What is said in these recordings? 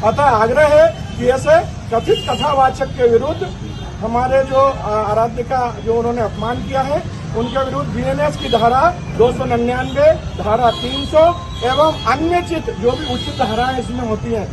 अतः आग्रह है कि ऐसे कथित कथावाचक के विरुद्ध हमारे जो आराध्य का जो उन्होंने अपमान किया है उनके विरुद्ध बीएनएस की धारा 299, धारा 300 एवं अन्य चित जो भी उचित धाराएं इसमें होती हैं।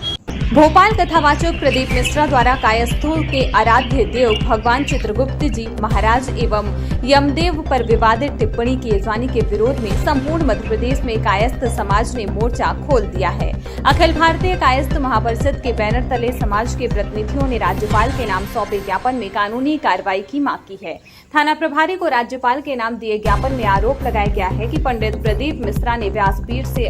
भोपाल कथावाचक प्रदीप मिश्रा द्वारा कायस्थों के आराध्य देव भगवान चित्रगुप्त जी महाराज एवं यमदेव पर विवादित टिप्पणी किए जाने के विरोध में संपूर्ण मध्य प्रदेश में कायस्थ समाज ने मोर्चा खोल दिया है। अखिल भारतीय कायस्थ महापरिषद के बैनर तले समाज के प्रतिनिधियों ने राज्यपाल के नाम सौंपे ज्ञापन में कानूनी कार्रवाई की मांग की है। थाना प्रभारी को राज्यपाल के नाम दिए ज्ञापन में आरोप लगाया गया है कि पंडित प्रदीप मिश्रा ने व्यासपीठ से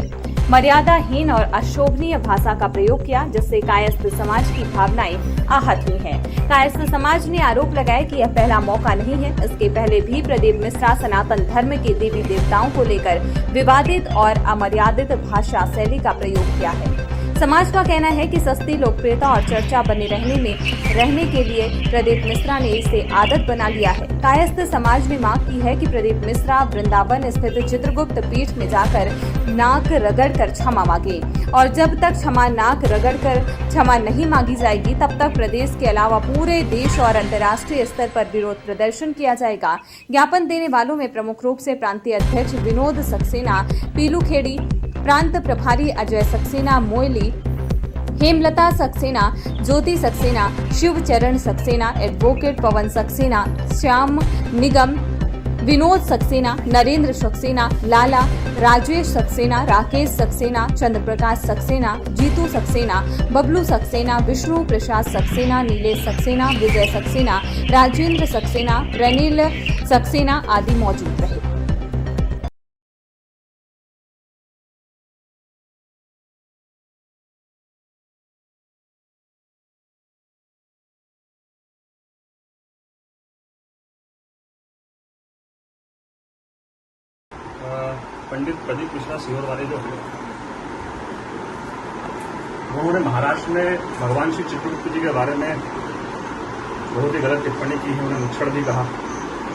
मर्यादाहीन और अशोभनीय भाषा का प्रयोग किया, जिससे कायस्थ समाज की भावनाएं आहत हुई हैं। कायस्थ समाज ने आरोप लगाया कि यह पहला मौका नहीं है। इसके पहले भी प्रदीप मिश्रा सनातन धर्म के देवी देवताओं को लेकर विवादित और अमर्यादित भाषा शैली का प्रयोग किया है। समाज का कहना है कि सस्ती लोकप्रियता और चर्चा बने रहने के लिए प्रदीप मिश्रा ने इसे आदत बना लिया है। कायस्थ समाज ने मांग की है कि प्रदीप मिश्रा वृंदावन स्थित चित्रगुप्त पीठ में जाकर नाक रगड़कर क्षमा मांगे और जब तक नाक रगड़कर क्षमा नहीं मांगी जाएगी तब तक प्रदेश के अलावा पूरे देश और अंतर्राष्ट्रीय स्तर पर विरोध प्रदर्शन किया जाएगा। ज्ञापन देने वालों में प्रमुख रूप से प्रांतीय अध्यक्ष विनोद सक्सेना पीलूखेड़ी, प्रांत प्रभारी अजय सक्सेना मोयली, हेमलता सक्सेना, ज्योति सक्सेना, शिवचरण सक्सेना, एडवोकेट पवन सक्सेना, श्याम निगम, विनोद सक्सेना, नरेंद्र सक्सेना, लाला, राजेश सक्सेना, राकेश सक्सेना, चंद्रप्रकाश सक्सेना, जीतू सक्सेना, बबलू सक्सेना, विष्णु प्रसाद सक्सेना, नीलेश सक्सेना, विजय सक्सेना, राजेंद्र सक्सेना, रनील सक्सेना आदि मौजूद रहे। पंडित प्रदीप मिश्रा सीहोर वाले जो हैं उन्होंने महाराष्ट्र में भगवान श्री चित्रगुप्त जी के बारे में बहुत ही गलत टिप्पणी की है। उन्होंने मुच्छड़ भी कहा।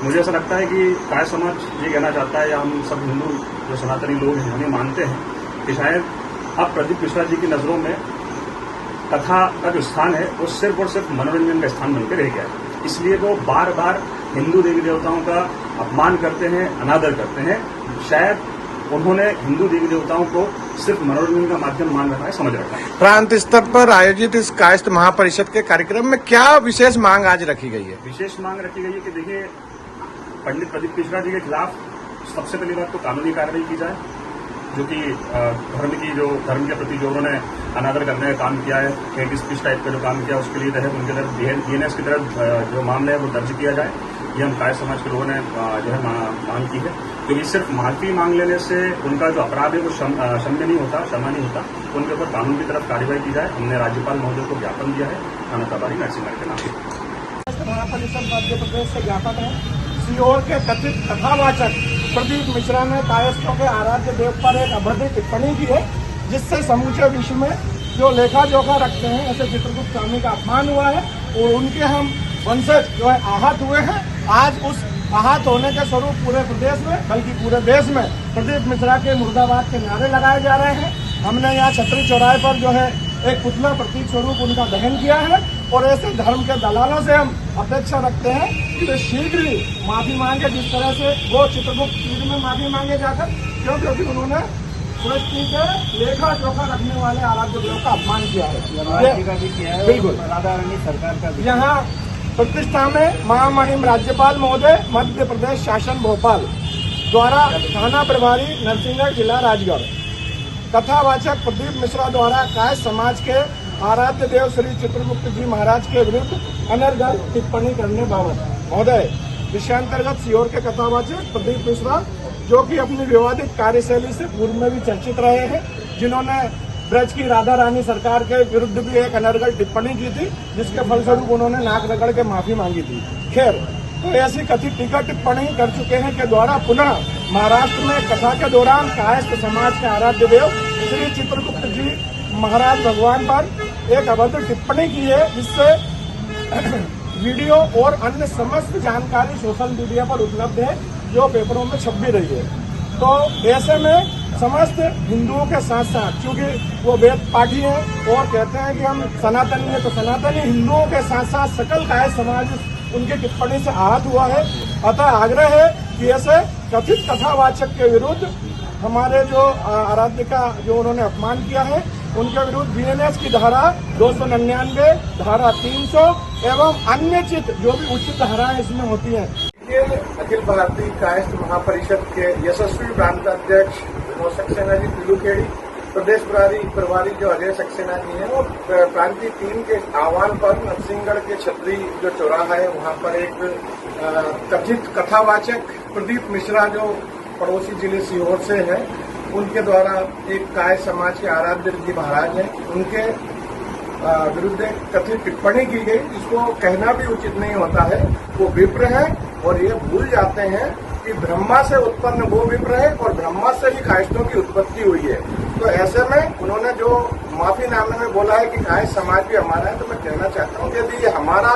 मुझे ऐसा लगता है कि काय समाज ये कहना चाहता है या हम सब हिंदू जो सनातनी लोग हैं हमें मानते हैं कि शायद अब प्रदीप मिश्रा जी की नज़रों में कथा का जो स्थान है वो सिर्फ और सिर्फ मनोरंजन का स्थान बनकर रह गया है। इसलिए वो बार बार हिंदू देवी देवताओं का अपमान करते हैं, अनादर करते हैं। शायद उन्होंने हिंदू देवी देवताओं को सिर्फ मनोरंजन का माध्यम मान रखा है, समझ रखा है। प्रांत स्तर पर आयोजित इस कायस्थ महापरिषद के कार्यक्रम में क्या विशेष मांग आज रखी गई है? विशेष मांग रखी गई है कि देखिए, पंडित प्रदीप मिश्रा जी के खिलाफ सबसे पहली बात तो कानूनी कार्रवाई की जाए, जो कि धर्म के प्रति जो उन्होंने अनादर करने का काम किया है, हेट स्पीच टाइप का जो काम किया उसके लिए तहत उनके तरफ बीएनएस की तरफ जो मामले है वो दर्ज किया जाए। ये हम काय समाज के लोगों ने जो है मांग की है, क्योंकि सिर्फ माफी मांग लेने से उनका जो अपराध है वो क्षम्य नहीं होता, क्षमा नहीं होता। उनके ऊपर कानून की तरफ कार्रवाई की जाए। हमने राज्यपाल महोदय को ज्ञापन दिया है, थाना प्रभारी नरसिंह के नाम। महापरिषद मध्य प्रदेश से ज्ञापन है। सीहोर के कथित कथावाचक प्रदीप मिश्रा ने कायस्थों के आराध्य देव पर एक अभद्र टिप्पणी की है, जिससे समूचे विश्व में जो लेखा जोखा रखते हैं ऐसे चित्रगुप्त स्वामी का अपमान हुआ है और उनके हम वंशज जो है आहत हुए हैं। आज उस आहत होने के स्वरूप पूरे प्रदेश में बल्कि पूरे देश में प्रदीप मिश्रा के मुर्दाबाद के नारे लगाए जा रहे हैं। हमने यहाँ छतरी चौराहे पर जो है एक पुतला प्रतीक स्वरूप उनका दहन किया है और ऐसे धर्म के दलालों से हम अपेक्षा रखते हैं कि वे शीघ्र ही माफी मांगे, जिस तरह से वो चित्रगुप्त पीठ में माफी मांगे जाकर, क्योंकि उन्होंने सृष्टि के लेखा जोखा रखने वाले आराध्य देव का अपमान किया है। बिल्कुल सरकार का यहाँ प्रतिष्ठा में महामहिम राज्यपाल महोदय मध्य प्रदेश शासन भोपाल द्वारा थाना प्रभारी नरसिंहगढ़ जिला राजगढ़ कथावाचक प्रदीप मिश्रा द्वारा काय समाज के आराध्य देव श्री चित्रगुप्त जी महाराज के विरुद्ध अनर्गल टिप्पणी करने बाबत महोदय विषयांतर्गत सीहोर के कथावाचक प्रदीप मिश्रा, जो कि अपनी विवादित कार्यशैली से पूर्व में भी चर्चित रहे हैं, जिन्होंने ब्रज की राधा रानी सरकार के विरुद्ध भी एक अनर्गल टिप्पणी की थी, जिसके फलस्वरूप उन्होंने नाक रगड़ के माफी मांगी थी। खैर, तो ऐसी कथित टीका टिप्पणी कर चुके हैं के द्वारा पुनः महाराष्ट्र में कथा के दौरान कायस्थ समाज के आराध्य देव श्री चित्रगुप्त जी महाराज भगवान पर एक अभद्र टिप्पणी की है, जिससे वीडियो और अन्य समस्त जानकारी सोशल मीडिया पर उपलब्ध है, जो पेपरों में छप भी रही है। तो ऐसे में समस्त हिंदुओं के साथ साथ, क्योंकि वो वेद पाठी हैं और कहते हैं कि हम सनातनी हैं, तो सनातनी हिंदुओं के साथ साथ सकल काय समाज उनकी टिप्पणी से आहत हुआ है। अतः आग्रह है कि ऐसे कथित कथावाचक के विरुद्ध हमारे जो आराध्य का जो उन्होंने अपमान किया है उनके विरुद्ध बीएनएस की धारा 299, धारा 300 एवं अन्य चित जो भी उचित धाराएं इसमें होती हैं। ये अखिल भारतीय कायस्थ महापरिषद के यशस्वी प्रांताध्यक्ष विनोद सक्सेना जी पिलूखेड़ी, प्रदेश प्रभारी जो अजय सक्सेना जी हैं, वो प्रांतीय टीम के आह्वान पर नरसिंहगढ़ के छतरी जो चौराहा है वहां पर एक कथित कथावाचक प्रदीप मिश्रा जो पड़ोसी जिले सीहोर से है, उनके द्वारा एक काय समाज के आराध्य जी महाराज हैं, उनके विरुद्ध कथित टिप्पणी की गई। इसको कहना भी उचित नहीं होता है। वो विप्र है और ये भूल जाते हैं कि ब्रह्मा से उत्पन्न वो विप्र है और ब्रह्मा से ही कायस्थों की उत्पत्ति हुई है। तो ऐसे में उन्होंने जो माफीनामे में बोला है कि काय समाज भी हमारा है, तो मैं कहना चाहता हूँ यदि ये हमारा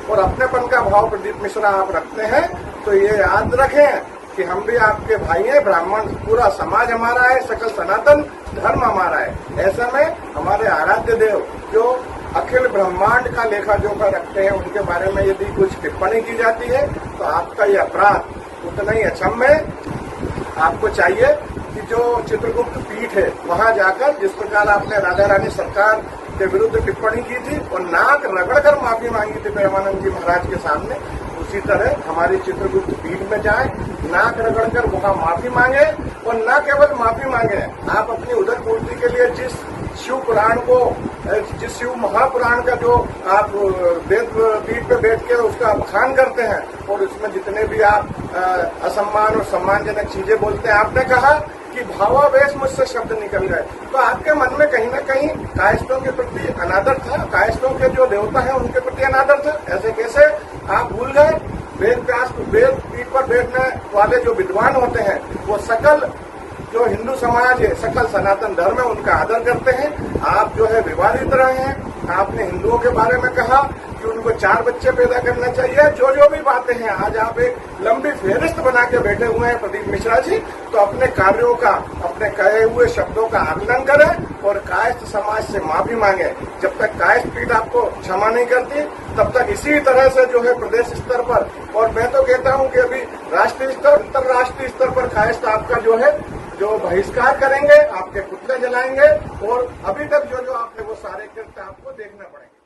और अपनेपन का भाव प्रदीप मिश्रा आप रखते हैं तो ये याद रखें कि हम भी आपके भाई हैं, ब्राह्मण पूरा समाज हमारा है, सकल सनातन धर्म हमारा है। ऐसे में हमारे आराध्य देव जो अखिल ब्रह्मांड का लेखा जोखा रखते हैं, उनके बारे में यदि कुछ टिप्पणी की जाती है तो आपका ये अपराध उतना ही अक्षम्य है। आपको चाहिए कि जो चित्रगुप्त पीठ है वहां जाकर जिस प्रकार आपने राधा रानी सरकार के विरुद्ध टिप्पणी की थी और नाक रगड़कर माफी मांगी थी प्रेमानंद जी महाराज के सामने, उसी तरह हमारी चित्रगुप्त पीठ में जाएं, नाक रगड़कर वहां माफी मांगे और न केवल माफी मांगे, आप अपनी उदर पूर्ति के लिए जिस शिव पुराण को, जिस शिव महापुराण का जो आप वेद पीठ पे बैठ के उसका बखान करते हैं और उसमें जितने भी आप असम्मान और सम्मानजनक चीजें बोलते हैं, आपने कहा कि भावावेश मुझसे शब्द निकल गए, तो आपके मन में कहीं न कहीं कायस्थों के प्रति अनादर था, कायस्थों के जो देवता है उनके प्रति अनादर था। ऐसे कैसे आप भूल गए? वेद पीठ पर बैठने वाले जो विद्वान होते हैं वो सकल जो हिंदू समाज है, सकल सनातन धर्म है, उनका आदर करते हैं। आप जो है विवादित रहे हैं। आपने हिंदुओं के बारे में कहा कि उनको 4 बच्चे पैदा करना चाहिए। जो भी बातें हैं आज आप एक लंबी फेहरिस्त बना के बैठे हुए हैं प्रदीप मिश्रा जी, तो अपने कार्यों का, अपने कहे हुए शब्दों का आकलन करें और कायस्थ समाज से माफी मांगे। जब तक कायस्थ पीठ आपको क्षमा नहीं करती तब तक इसी तरह से जो है प्रदेश स्तर पर, और मैं तो कहता हूं कि अभी राष्ट्रीय स्तर, अंतर्राष्ट्रीय स्तर पर कायस्थ आपका जो है जो बहिष्कार करेंगे, आपके पुतले जलाएंगे और अभी तक जो आपने वो सारे कृत्य आपको देखना पड़ेंगे।